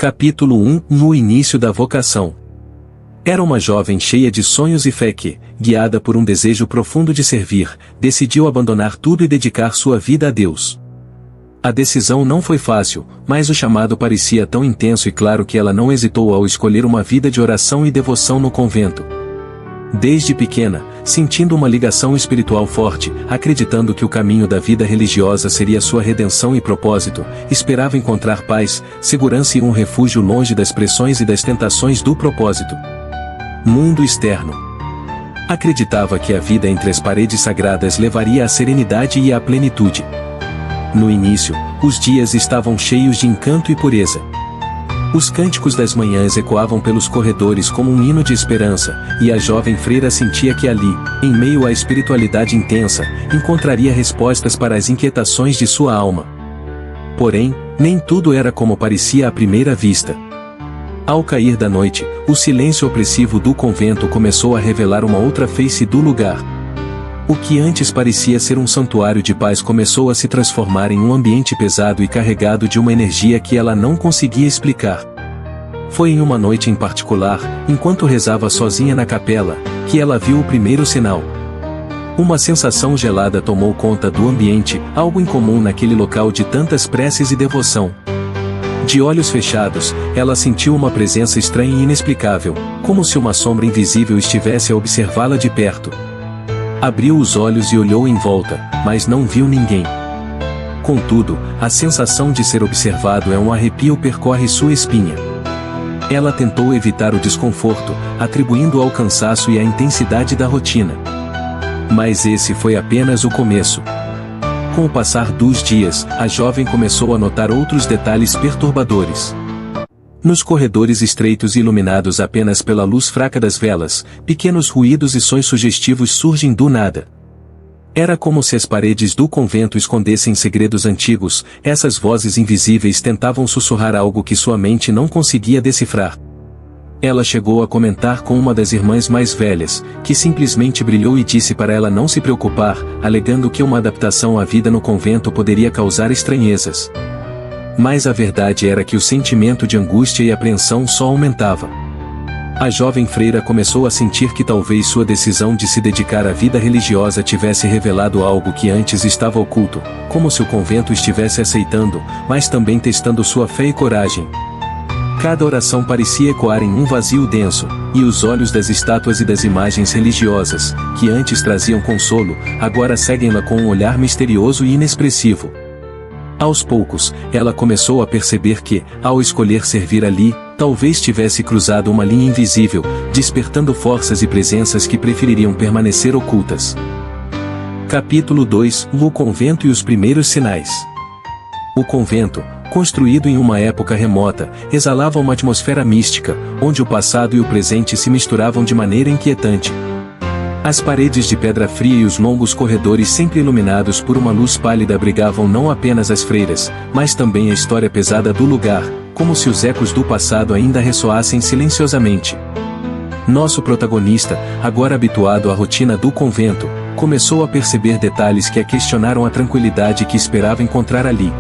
Capítulo 1 No início da vocação. Era uma jovem cheia de sonhos e fé que, guiada por um desejo profundo de servir, decidiu abandonar tudo e dedicar sua vida a Deus. A decisão não foi fácil, mas o chamado parecia tão intenso e claro que ela não hesitou ao escolher uma vida de oração e devoção no convento. Desde pequena, sentindo uma ligação espiritual forte, acreditando que o caminho da vida religiosa seria sua redenção e propósito, esperava encontrar paz, segurança e um refúgio longe das pressões e das tentações do propósito. Mundo externo. Acreditava que a vida entre as paredes sagradas levaria à serenidade e à plenitude. No início, os dias estavam cheios de encanto e pureza. Os cânticos das manhãs ecoavam pelos corredores como um hino de esperança, e a jovem freira sentia que ali, em meio à espiritualidade intensa, encontraria respostas para as inquietações de sua alma. Porém, nem tudo era como parecia à primeira vista. Ao cair da noite, o silêncio opressivo do convento começou a revelar uma outra face do lugar. O que antes parecia ser um santuário de paz começou a se transformar em um ambiente pesado e carregado de uma energia que ela não conseguia explicar. Foi em uma noite em particular, enquanto rezava sozinha na capela, que ela viu o primeiro sinal. Uma sensação gelada tomou conta do ambiente, algo incomum naquele local de tantas preces e devoção. De olhos fechados, ela sentiu uma presença estranha e inexplicável, como se uma sombra invisível estivesse a observá-la de perto. Abriu os olhos e olhou em volta, mas não viu ninguém. Contudo, a sensação de ser observado é um arrepio percorre sua espinha. Ela tentou evitar o desconforto, atribuindo ao cansaço e à intensidade da rotina. Mas esse foi apenas o começo. Com o passar dos dias, a jovem começou a notar outros detalhes perturbadores. Nos corredores estreitos e iluminados apenas pela luz fraca das velas, pequenos ruídos e sons sugestivos surgem do nada. Era como se as paredes do convento escondessem segredos antigos, essas vozes invisíveis tentavam sussurrar algo que sua mente não conseguia decifrar. Ela chegou a comentar com uma das irmãs mais velhas, que simplesmente brilhou e disse para ela não se preocupar, alegando que uma adaptação à vida no convento poderia causar estranhezas. Mas a verdade era que o sentimento de angústia e apreensão só aumentava. A jovem freira começou a sentir que talvez sua decisão de se dedicar à vida religiosa tivesse revelado algo que antes estava oculto, como se o convento estivesse aceitando, mas também testando sua fé e coragem. Cada oração parecia ecoar em um vazio denso, e os olhos das estátuas e das imagens religiosas, que antes traziam consolo, agora seguem-la com um olhar misterioso e inexpressivo. Aos poucos, ela começou a perceber que, ao escolher servir ali, talvez tivesse cruzado uma linha invisível, despertando forças e presenças que prefeririam permanecer ocultas. Capítulo 2 O convento e os primeiros sinais. O convento, construído em uma época remota, exalava uma atmosfera mística, onde o passado e o presente se misturavam de maneira inquietante. As paredes de pedra fria e os longos corredores sempre iluminados por uma luz pálida abrigavam não apenas as freiras, mas também a história pesada do lugar, como se os ecos do passado ainda ressoassem silenciosamente. Nosso protagonista, agora habituado à rotina do convento, começou a perceber detalhes que a questionaram a tranquilidade que esperava encontrar ali.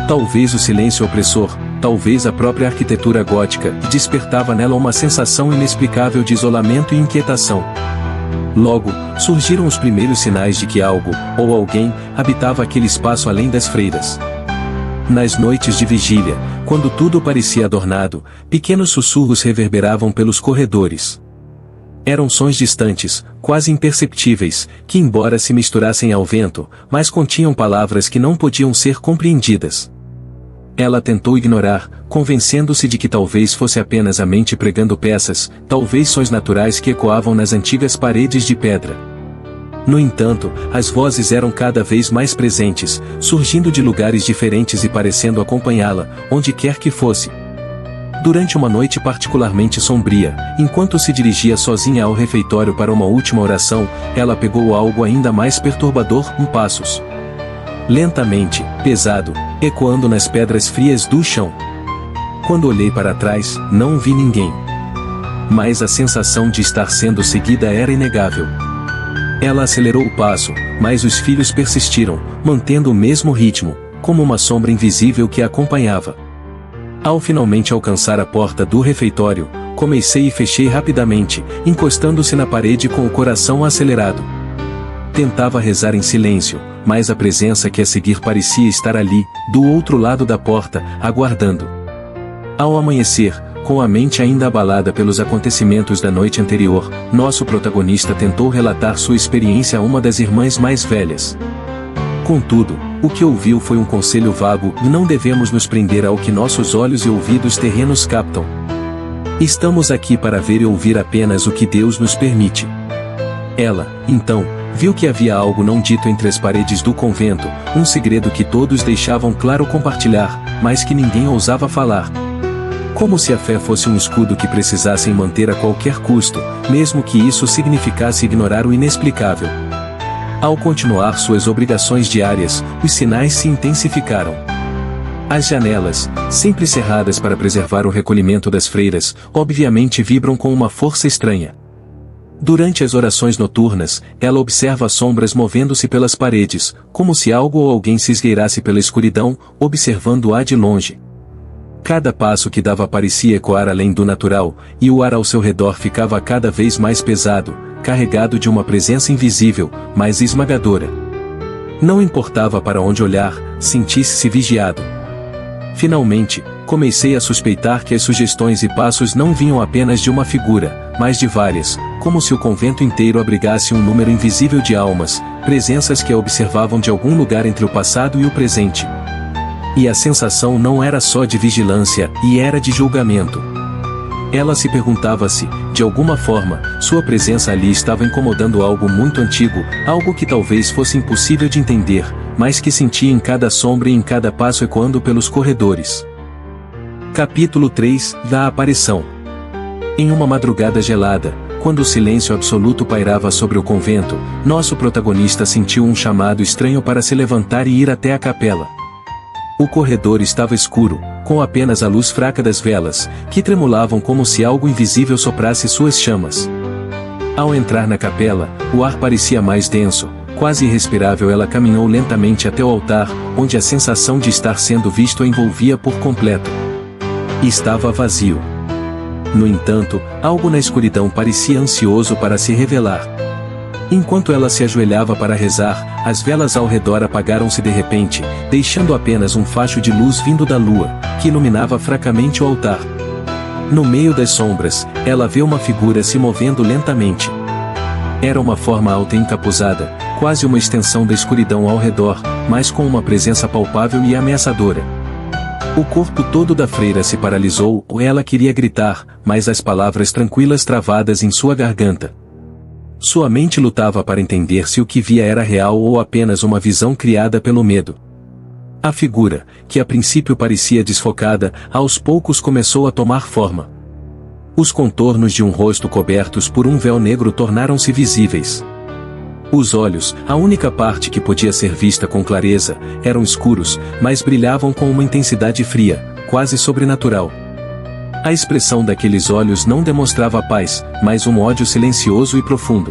Talvez o silêncio opressor, talvez a própria arquitetura gótica, despertava nela uma sensação inexplicável de isolamento e inquietação. Logo, surgiram os primeiros sinais de que algo, ou alguém, habitava aquele espaço além das freiras. Nas noites de vigília, quando tudo parecia adornado, pequenos sussurros reverberavam pelos corredores. Eram sons distantes, quase imperceptíveis, que embora se misturassem ao vento, mas continham palavras que não podiam ser compreendidas. Ela tentou ignorar, convencendo-se de que talvez fosse apenas a mente pregando peças, talvez sons naturais que ecoavam nas antigas paredes de pedra. No entanto, as vozes eram cada vez mais presentes, surgindo de lugares diferentes e parecendo acompanhá-la, onde quer que fosse. Durante uma noite particularmente sombria, enquanto se dirigia sozinha ao refeitório para uma última oração, ela pegou algo ainda mais perturbador, passos. Lentamente, pesado, ecoando nas pedras frias do chão. Quando olhei para trás, não vi ninguém. Mas a sensação de estar sendo seguida era inegável. Ela acelerou o passo, mas os filhos persistiram, mantendo o mesmo ritmo, como uma sombra invisível que a acompanhava. Ao finalmente alcançar a porta do refeitório, comecei e fechei rapidamente, encostando-se na parede com o coração acelerado. Tentava rezar em silêncio, mas a presença que a seguir parecia estar ali, do outro lado da porta, aguardando. Ao amanhecer, com a mente ainda abalada pelos acontecimentos da noite anterior, nosso protagonista tentou relatar sua experiência a uma das irmãs mais velhas. Contudo, o que ouviu foi um conselho vago: não devemos nos prender ao que nossos olhos e ouvidos terrenos captam. Estamos aqui para ver e ouvir apenas o que Deus nos permite. Ela, então, viu que havia algo não dito entre as paredes do convento, um segredo que todos deixavam claro compartilhar, mas que ninguém ousava falar. Como se a fé fosse um escudo que precisassem manter a qualquer custo, mesmo que isso significasse ignorar o inexplicável. Ao continuar suas obrigações diárias, os sinais se intensificaram. As janelas, sempre cerradas para preservar o recolhimento das freiras, obviamente vibram com uma força estranha. Durante as orações noturnas, ela observa sombras movendo-se pelas paredes, como se algo ou alguém se esgueirasse pela escuridão, observando-a de longe. Cada passo que dava parecia ecoar além do natural, e o ar ao seu redor ficava cada vez mais pesado, carregado de uma presença invisível, mas esmagadora. Não importava para onde olhar, sentisse-se vigiado. Finalmente, comecei a suspeitar que as sugestões e passos não vinham apenas de uma figura, mas de várias, como se o convento inteiro abrigasse um número invisível de almas, presenças que a observavam de algum lugar entre o passado e o presente. E a sensação não era só de vigilância, e era de julgamento. Ela se perguntava se, de alguma forma, sua presença ali estava incomodando algo muito antigo, algo que talvez fosse impossível de entender, mas que sentia em cada sombra e em cada passo ecoando pelos corredores. Capítulo 3 da Aparição. Em uma madrugada gelada, quando o silêncio absoluto pairava sobre o convento, nosso protagonista sentiu um chamado estranho para se levantar e ir até a capela. O corredor estava escuro, com apenas a luz fraca das velas, que tremulavam como se algo invisível soprasse suas chamas. Ao entrar na capela, o ar parecia mais denso, quase irrespirável. Ela caminhou lentamente até o altar, onde a sensação de estar sendo visto a envolvia por completo. Estava vazio. No entanto, algo na escuridão parecia ansioso para se revelar. Enquanto ela se ajoelhava para rezar, as velas ao redor apagaram-se de repente, deixando apenas um facho de luz vindo da lua, que iluminava fracamente o altar. No meio das sombras, ela vê uma figura se movendo lentamente. Era uma forma alta e encapuzada, quase uma extensão da escuridão ao redor, mas com uma presença palpável e ameaçadora. O corpo todo da freira se paralisou, ou ela queria gritar, mas as palavras tranquilas travadas em sua garganta. Sua mente lutava para entender se o que via era real ou apenas uma visão criada pelo medo. A figura, que a princípio parecia desfocada, aos poucos começou a tomar forma. Os contornos de um rosto cobertos por um véu negro tornaram-se visíveis. Os olhos, a única parte que podia ser vista com clareza, eram escuros, mas brilhavam com uma intensidade fria, quase sobrenatural. A expressão daqueles olhos não demonstrava paz, mas um ódio silencioso e profundo.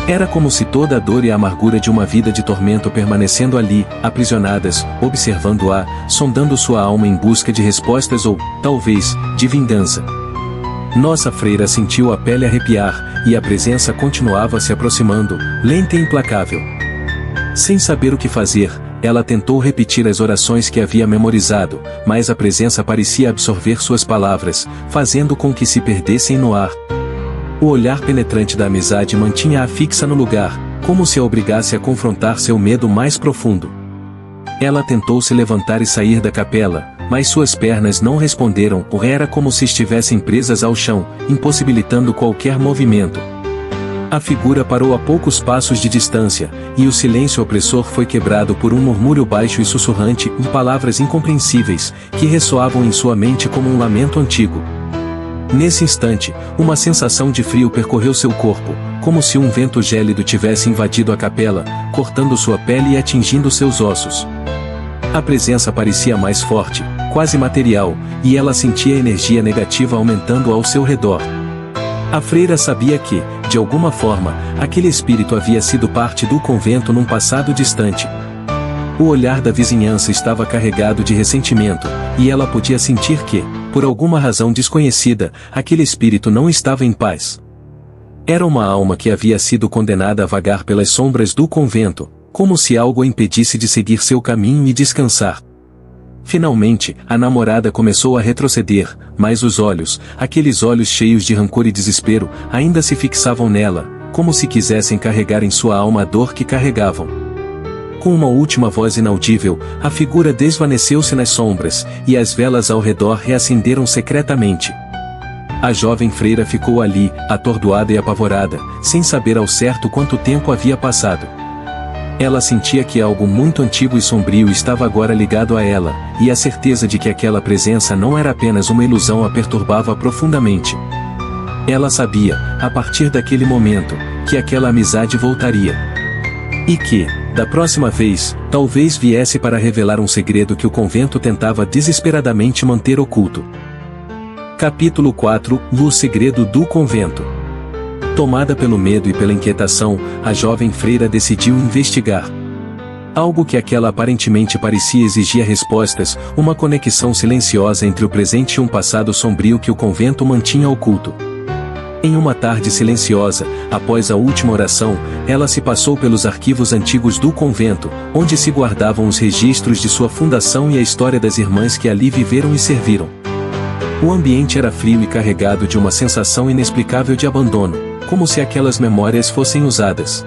Era como se toda a dor e a amargura de uma vida de tormento permanecendo ali, aprisionadas, observando-a, sondando sua alma em busca de respostas ou, talvez, de vingança. Nossa freira sentiu a pele arrepiar, e a presença continuava se aproximando, lenta e implacável. Sem saber o que fazer, ela tentou repetir as orações que havia memorizado, mas a presença parecia absorver suas palavras, fazendo com que se perdessem no ar. O olhar penetrante da amizade mantinha-a fixa no lugar, como se a obrigasse a confrontar seu medo mais profundo. Ela tentou se levantar e sair da capela, mas suas pernas não responderam, ou era como se estivessem presas ao chão, impossibilitando qualquer movimento. A figura parou a poucos passos de distância, e o silêncio opressor foi quebrado por um murmúrio baixo e sussurrante, em palavras incompreensíveis, que ressoavam em sua mente como um lamento antigo. Nesse instante, uma sensação de frio percorreu seu corpo, como se um vento gélido tivesse invadido a capela, cortando sua pele e atingindo seus ossos. A presença parecia mais forte, quase material, e ela sentia a energia negativa aumentando ao seu redor. A freira sabia que, de alguma forma, aquele espírito havia sido parte do convento num passado distante. O olhar da vizinhança estava carregado de ressentimento, e ela podia sentir que, por alguma razão desconhecida, aquele espírito não estava em paz. Era uma alma que havia sido condenada a vagar pelas sombras do convento, como se algo a impedisse de seguir seu caminho e descansar. Finalmente, a namorada começou a retroceder, mas os olhos, aqueles olhos cheios de rancor e desespero, ainda se fixavam nela, como se quisessem carregar em sua alma a dor que carregavam. Com uma última voz inaudível, a figura desvaneceu-se nas sombras, e as velas ao redor reacenderam secretamente. A jovem freira ficou ali, atordoada e apavorada, sem saber ao certo quanto tempo havia passado. Ela sentia que algo muito antigo e sombrio estava agora ligado a ela, e a certeza de que aquela presença não era apenas uma ilusão a perturbava profundamente. Ela sabia, a partir daquele momento, que aquela amizade voltaria. E que, da próxima vez, talvez viesse para revelar um segredo que o convento tentava desesperadamente manter oculto. Capítulo 4 – O segredo do convento. Tomada pelo medo e pela inquietação, a jovem freira decidiu investigar. Algo que aquela aparentemente parecia exigir respostas, uma conexão silenciosa entre o presente e um passado sombrio que o convento mantinha oculto. Em uma tarde silenciosa, após a última oração, ela se passou pelos arquivos antigos do convento, onde se guardavam os registros de sua fundação e a história das irmãs que ali viveram e serviram. O ambiente era frio e carregado de uma sensação inexplicável de abandono, como se aquelas memórias fossem usadas.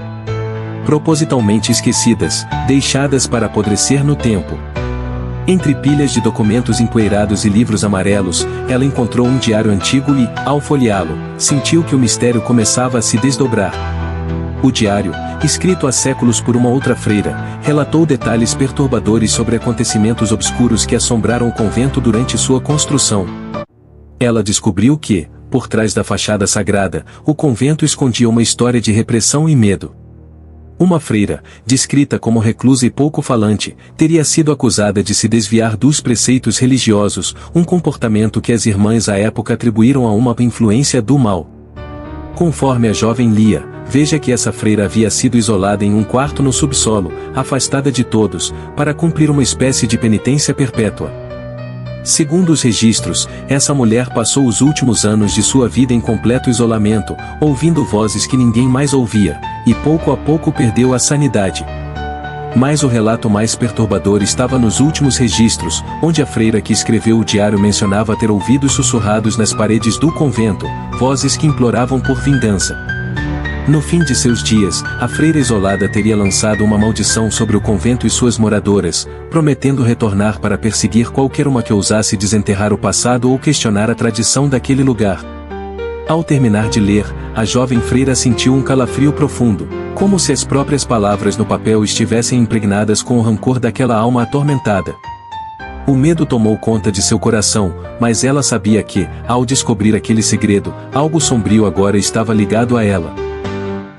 Propositalmente esquecidas, deixadas para apodrecer no tempo. Entre pilhas de documentos empoeirados e livros amarelos, ela encontrou um diário antigo e, ao folheá-lo, sentiu que o mistério começava a se desdobrar. O diário, escrito há séculos por uma outra freira, relatou detalhes perturbadores sobre acontecimentos obscuros que assombraram o convento durante sua construção. Ela descobriu que, por trás da fachada sagrada, o convento escondia uma história de repressão e medo. Uma freira, descrita como reclusa e pouco falante, teria sido acusada de se desviar dos preceitos religiosos, um comportamento que as irmãs à época atribuíram a uma influência do mal. Conforme a jovem lia, veja que essa freira havia sido isolada em um quarto no subsolo, afastada de todos, para cumprir uma espécie de penitência perpétua. Segundo os registros, essa mulher passou os últimos anos de sua vida em completo isolamento, ouvindo vozes que ninguém mais ouvia, e pouco a pouco perdeu a sanidade. Mas o relato mais perturbador estava nos últimos registros, onde a freira que escreveu o diário mencionava ter ouvido sussurrados nas paredes do convento, vozes que imploravam por vingança. No fim de seus dias, a freira isolada teria lançado uma maldição sobre o convento e suas moradoras, prometendo retornar para perseguir qualquer uma que ousasse desenterrar o passado ou questionar a tradição daquele lugar. Ao terminar de ler, a jovem freira sentiu um calafrio profundo, como se as próprias palavras no papel estivessem impregnadas com o rancor daquela alma atormentada. O medo tomou conta de seu coração, mas ela sabia que, ao descobrir aquele segredo, algo sombrio agora estava ligado a ela.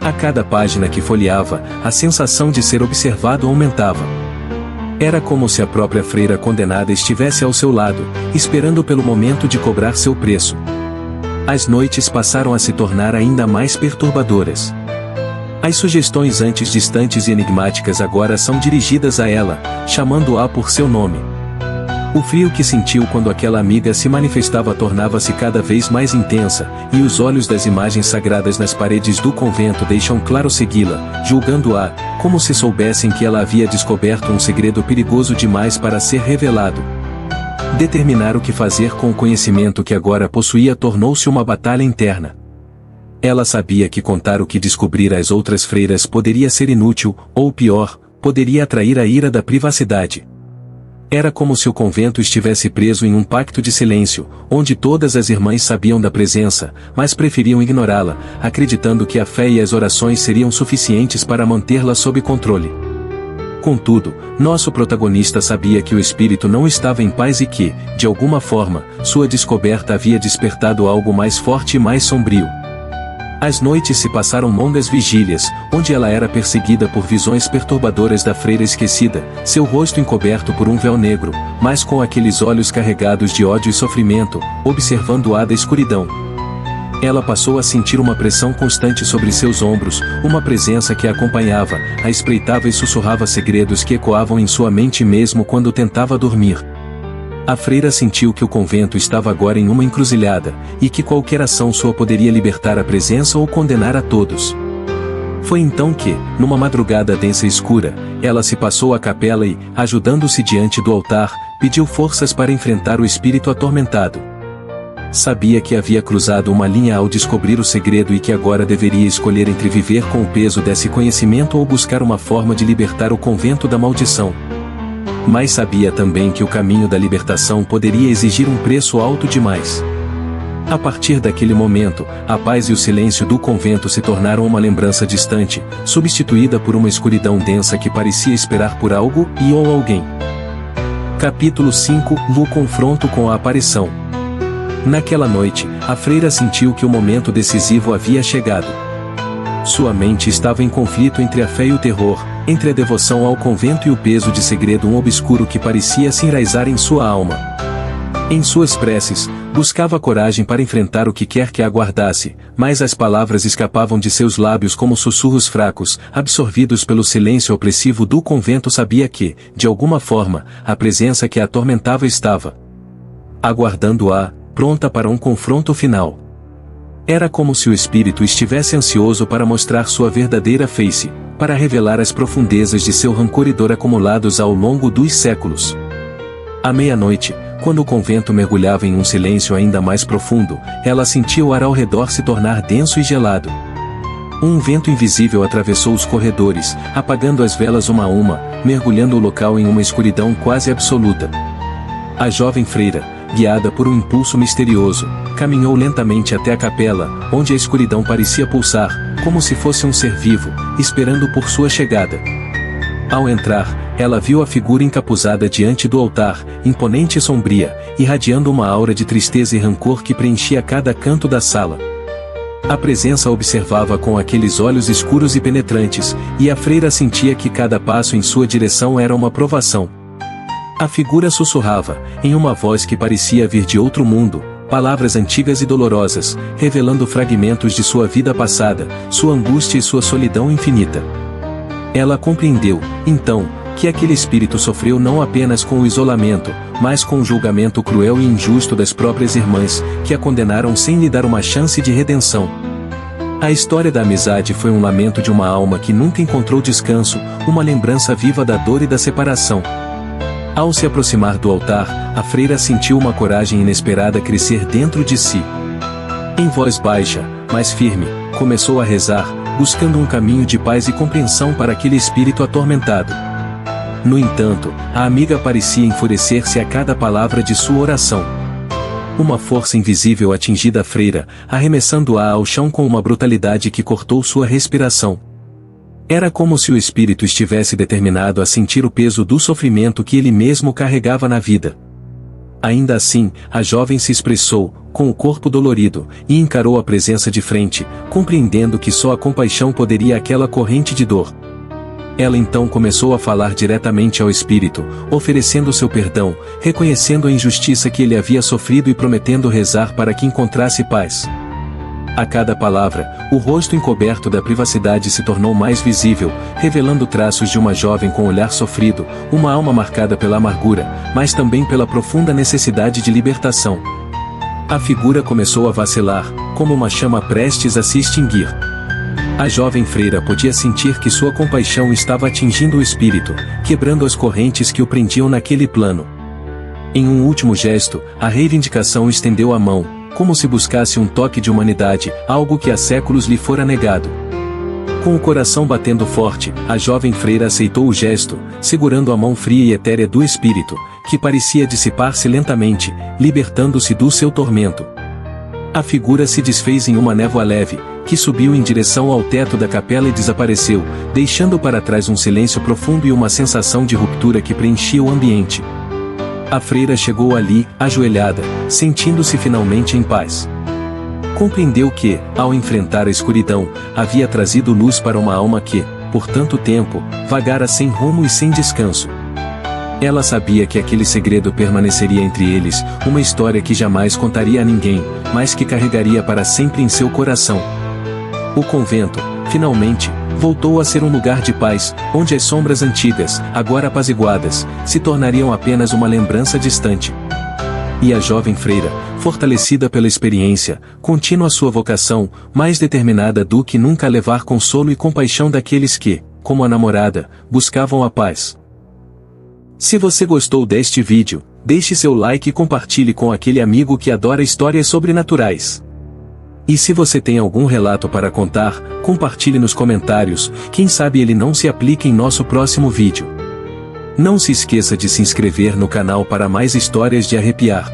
A cada página que folheava, a sensação de ser observado aumentava. Era como se a própria freira condenada estivesse ao seu lado, esperando pelo momento de cobrar seu preço. As noites passaram a se tornar ainda mais perturbadoras. As sugestões antes distantes e enigmáticas agora são dirigidas a ela, chamando-a por seu nome. O frio que sentiu quando aquela amiga se manifestava tornava-se cada vez mais intensa, e os olhos das imagens sagradas nas paredes do convento deixam claro segui-la, julgando-a, como se soubessem que ela havia descoberto um segredo perigoso demais para ser revelado. Determinar o que fazer com o conhecimento que agora possuía tornou-se uma batalha interna. Ela sabia que contar o que descobrira às outras freiras poderia ser inútil, ou pior, poderia atrair a ira da privacidade. Era como se o convento estivesse preso em um pacto de silêncio, onde todas as irmãs sabiam da presença, mas preferiam ignorá-la, acreditando que a fé e as orações seriam suficientes para mantê-la sob controle. Contudo, nosso protagonista sabia que o espírito não estava em paz e que, de alguma forma, sua descoberta havia despertado algo mais forte e mais sombrio. As noites se passaram longas vigílias, onde ela era perseguida por visões perturbadoras da freira esquecida, seu rosto encoberto por um véu negro, mas com aqueles olhos carregados de ódio e sofrimento, observando-a da escuridão. Ela passou a sentir uma pressão constante sobre seus ombros, uma presença que a acompanhava, a espreitava e sussurrava segredos que ecoavam em sua mente mesmo quando tentava dormir. A freira sentiu que o convento estava agora em uma encruzilhada, e que qualquer ação sua poderia libertar a presença ou condenar a todos. Foi então que, numa madrugada densa e escura, ela se passou à capela e, ajudando-se diante do altar, pediu forças para enfrentar o espírito atormentado. Sabia que havia cruzado uma linha ao descobrir o segredo e que agora deveria escolher entre viver com o peso desse conhecimento ou buscar uma forma de libertar o convento da maldição. Mas sabia também que o caminho da libertação poderia exigir um preço alto demais. A partir daquele momento, a paz e o silêncio do convento se tornaram uma lembrança distante, substituída por uma escuridão densa que parecia esperar por algo ou alguém. Capítulo 5 – O confronto com a aparição. Naquela noite, a freira sentiu que o momento decisivo havia chegado. Sua mente estava em conflito entre a fé e o terror, entre a devoção ao convento e o peso de segredo obscuro que parecia se enraizar em sua alma. Em suas preces, buscava coragem para enfrentar o que quer que a aguardasse, mas as palavras escapavam de seus lábios como sussurros fracos, absorvidos pelo silêncio opressivo do convento. Sabia que, de alguma forma, a presença que a atormentava estava aguardando-a, pronta para um confronto final. Era como se o espírito estivesse ansioso para mostrar sua verdadeira face, para revelar as profundezas de seu rancor e dor acumulados ao longo dos séculos. À meia-noite, quando o convento mergulhava em um silêncio ainda mais profundo, ela sentia o ar ao redor se tornar denso e gelado. Um vento invisível atravessou os corredores, apagando as velas uma a uma, mergulhando o local em uma escuridão quase absoluta. A jovem freira, guiada por um impulso misterioso, caminhou lentamente até a capela, onde a escuridão parecia pulsar, como se fosse um ser vivo, esperando por sua chegada. Ao entrar, ela viu a figura encapuzada diante do altar, imponente e sombria, irradiando uma aura de tristeza e rancor que preenchia cada canto da sala. A presença observava com aqueles olhos escuros e penetrantes, e a freira sentia que cada passo em sua direção era uma provação. A figura sussurrava, em uma voz que parecia vir de outro mundo, palavras antigas e dolorosas, revelando fragmentos de sua vida passada, sua angústia e sua solidão infinita. Ela compreendeu, então, que aquele espírito sofreu não apenas com o isolamento, mas com o julgamento cruel e injusto das próprias irmãs, que a condenaram sem lhe dar uma chance de redenção. A história da amizade foi um lamento de uma alma que nunca encontrou descanso, uma lembrança viva da dor e da separação. Ao se aproximar do altar, a freira sentiu uma coragem inesperada crescer dentro de si. Em voz baixa, mas firme, começou a rezar, buscando um caminho de paz e compreensão para aquele espírito atormentado. No entanto, a amiga parecia enfurecer-se a cada palavra de sua oração. Uma força invisível atingia a freira, arremessando-a ao chão com uma brutalidade que cortou sua respiração. Era como se o espírito estivesse determinado a sentir o peso do sofrimento que ele mesmo carregava na vida. Ainda assim, a jovem se expressou, com o corpo dolorido, e encarou a presença de frente, compreendendo que só a compaixão poderia aquela corrente de dor. Ela então começou a falar diretamente ao espírito, oferecendo seu perdão, reconhecendo a injustiça que ele havia sofrido e prometendo rezar para que encontrasse paz. A cada palavra, o rosto encoberto da privacidade se tornou mais visível, revelando traços de uma jovem com olhar sofrido, uma alma marcada pela amargura, mas também pela profunda necessidade de libertação. A figura começou a vacilar, como uma chama prestes a se extinguir. A jovem freira podia sentir que sua compaixão estava atingindo o espírito, quebrando as correntes que o prendiam naquele plano. Em um último gesto, a reivindicação estendeu a mão, como se buscasse um toque de humanidade, algo que há séculos lhe fora negado. Com o coração batendo forte, a jovem freira aceitou o gesto, segurando a mão fria e etérea do espírito, que parecia dissipar-se lentamente, libertando-se do seu tormento. A figura se desfez em uma névoa leve, que subiu em direção ao teto da capela e desapareceu, deixando para trás um silêncio profundo e uma sensação de ruptura que preenchia o ambiente. A freira chegou ali, ajoelhada, sentindo-se finalmente em paz. Compreendeu que, ao enfrentar a escuridão, havia trazido luz para uma alma que, por tanto tempo, vagara sem rumo e sem descanso. Ela sabia que aquele segredo permaneceria entre eles, uma história que jamais contaria a ninguém, mas que carregaria para sempre em seu coração. O convento, finalmente, voltou a ser um lugar de paz, onde as sombras antigas, agora apaziguadas, se tornariam apenas uma lembrança distante. E a jovem freira, fortalecida pela experiência, continua sua vocação, mais determinada do que nunca a levar consolo e compaixão daqueles que, como a namorada, buscavam a paz. Se você gostou deste vídeo, deixe seu like e compartilhe com aquele amigo que adora histórias sobrenaturais. E se você tem algum relato para contar, compartilhe nos comentários, quem sabe ele não se aplique em nosso próximo vídeo. Não se esqueça de se inscrever no canal para mais histórias de arrepiar.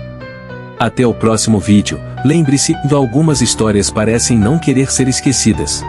Até o próximo vídeo, lembre-se, algumas histórias parecem não querer ser esquecidas.